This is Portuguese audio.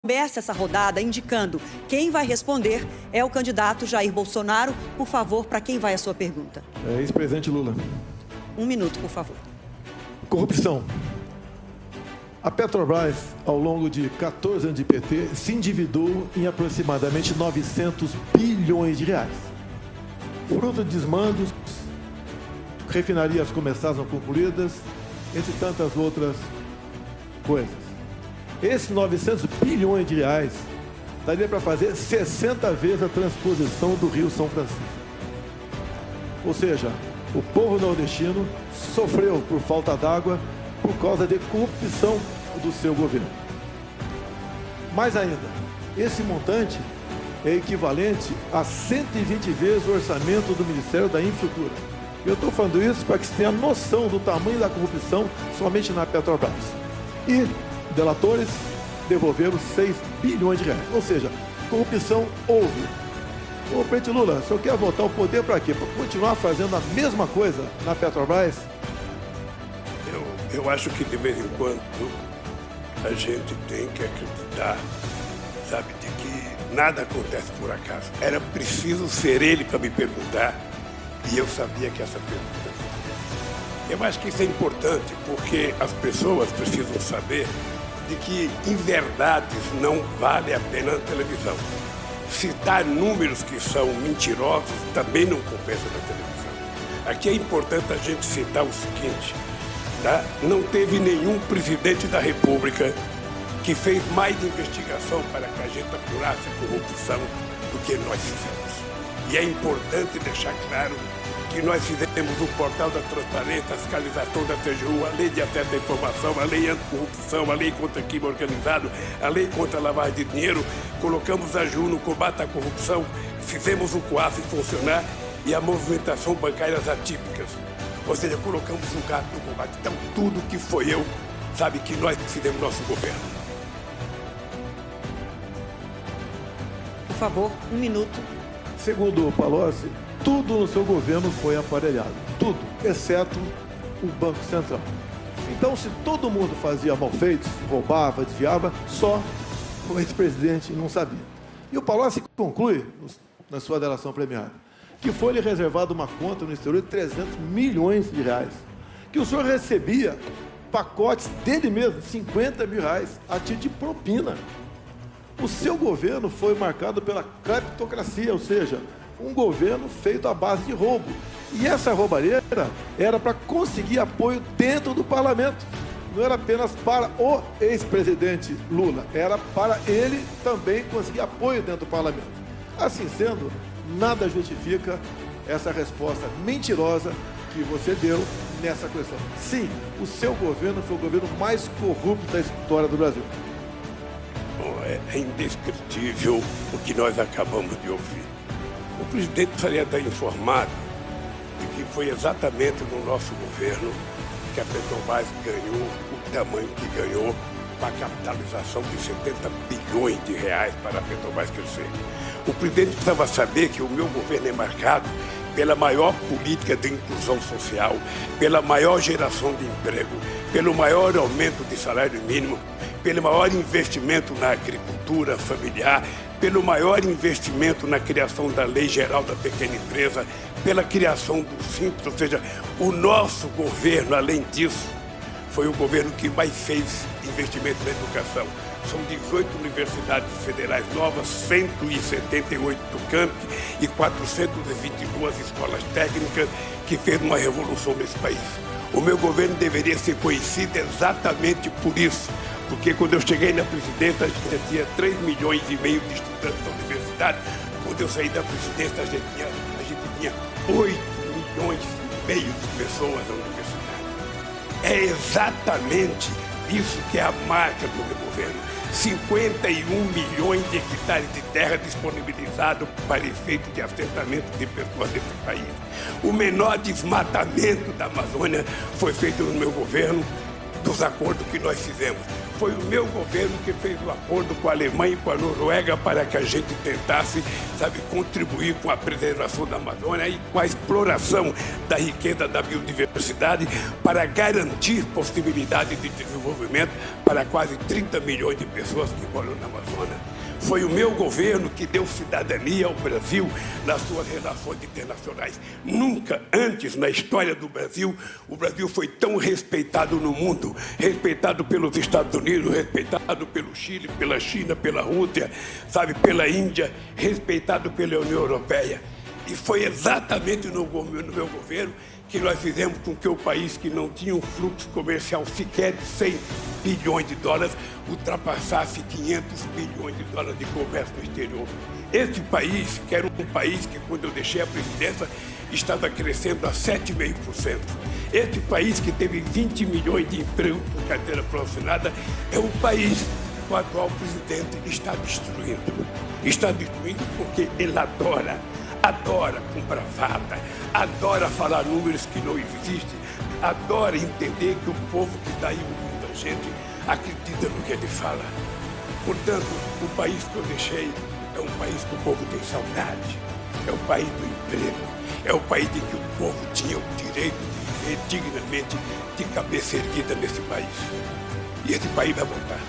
Comece essa rodada indicando quem vai responder é o candidato Jair Bolsonaro. Por favor, para quem vai a sua pergunta? Ex-presidente Lula. 1 minuto, por favor. Corrupção. A Petrobras, ao longo de 14 anos de PT, se endividou em aproximadamente 900 bilhões de reais. Fruto de desmandos, refinarias começaram concluídas, entre tantas outras coisas. Esses 900 bilhões de reais daria para fazer 60 vezes a transposição do Rio São Francisco. Ou seja, o povo nordestino sofreu por falta d'água por causa de corrupção do seu governo. Mais ainda, esse montante é equivalente a 120 vezes o orçamento do Ministério da Infraestrutura. Eu estou falando isso para que você tenha noção do tamanho da corrupção somente na Petrobras. E delatores devolveram 6 bilhões de reais. Ou seja, corrupção houve. Ô, presidente Lula, o senhor quer voltar ao poder para quê? Para continuar fazendo a mesma coisa na Petrobras? Eu acho que de vez em quando a gente tem que acreditar, sabe, de que nada acontece por acaso. Era preciso ser ele para me perguntar e eu sabia que essa pergunta. Eu acho que isso é importante porque as pessoas precisam saber de que inverdades não vale a pena na televisão. Citar números que são mentirosos também não compensa na televisão. Aqui é importante a gente citar o seguinte, tá? Não teve nenhum presidente da República que fez mais investigação para que a gente apurasse a corrupção do que nós fizemos. E é importante deixar claro que nós fizemos o portal da transparência, a fiscalização da TGU, a lei de acesso à informação, a lei anticorrupção, a lei contra o crime organizado, a lei contra a lavagem de dinheiro, colocamos a AGU no combate à corrupção, fizemos o COAF funcionar e a movimentação bancárias atípicas. Ou seja, colocamos um gato no combate. Então, tudo que foi eu, sabe que nós fizemos nosso governo. Por favor, 1 minuto. Segundo o Palocci, tudo no seu governo foi aparelhado. Tudo, exceto o Banco Central. Então, se todo mundo fazia mal feito, roubava, desviava, só o ex-presidente não sabia. E o Palocci conclui, na sua delação premiada, que foi-lhe reservada uma conta no exterior de 300 milhões de reais. Que o senhor recebia pacotes dele mesmo, 50 mil reais, a título de propina. O seu governo foi marcado pela cleptocracia, ou seja, um governo feito à base de roubo. E essa roubalheira era para conseguir apoio dentro do parlamento. Não era apenas para o ex-presidente Lula, era para ele também conseguir apoio dentro do parlamento. Assim sendo, nada justifica essa resposta mentirosa que você deu nessa questão. Sim, o seu governo foi o governo mais corrupto da história do Brasil. Bom, é indescritível o que nós acabamos de ouvir. O presidente precisaria estar informado de que foi exatamente no nosso governo que a Petrobras ganhou o tamanho que ganhou, com a capitalização de 70 bilhões de reais para a Petrobras crescer. O presidente precisava saber que o meu governo é marcado pela maior política de inclusão social, pela maior geração de emprego, pelo maior aumento de salário mínimo, pelo maior investimento na agricultura familiar, pelo maior investimento na criação da Lei Geral da Pequena Empresa, pela criação do Simples, ou seja, o nosso governo, além disso, foi o governo que mais fez investimento na educação. São 18 universidades federais novas, 178 campi e 422 escolas técnicas que fez uma revolução nesse país. O meu governo deveria ser conhecido exatamente por isso, porque quando eu cheguei na presidência, a gente tinha 3,5 milhões de estudantes da universidade. Quando eu saí da presidência, a gente tinha 8,5 milhões de pessoas na universidade. É exatamente isso que é a marca do meu governo. 51 milhões de hectares de terra disponibilizados para efeito de assentamento de pessoas desse país. O menor desmatamento da Amazônia foi feito no meu governo, dos acordos que nós fizemos. foi o meu governo que fez o acordo com a Alemanha e com a Noruega para que a gente tentasse, sabe, contribuir com a preservação da Amazônia e com a exploração da riqueza da biodiversidade para garantir possibilidade de desenvolvimento para quase 30 milhões de pessoas que moram na Amazônia. Foi o meu governo que deu cidadania ao Brasil nas suas relações internacionais. Nunca antes na história do Brasil, o Brasil foi tão respeitado no mundo, respeitado pelos Estados Unidos, respeitado pelo Chile, pela China, pela Rússia, sabe, pela Índia, respeitado pela União Europeia. E foi exatamente no meu governo que nós fizemos com que o país que não tinha um fluxo comercial sequer de 100 bilhões de dólares ultrapassasse 500 bilhões de dólares de comércio exterior. Esse país, que era um país que quando eu deixei a presidência estava crescendo a 7,5%. Esse país que teve 20 milhões de empregos por carteira profissional é um país que o atual presidente está destruindo. Está destruindo porque ele adora com bravata, adora falar números que não existem, adora entender que o povo que está aí ouvindo a gente acredita no que ele fala. Portanto, o país que eu deixei é um país que o povo tem saudade, é o país do emprego, é o país em que o povo tinha o direito de viver dignamente, de cabeça erguida nesse país. E esse país vai voltar.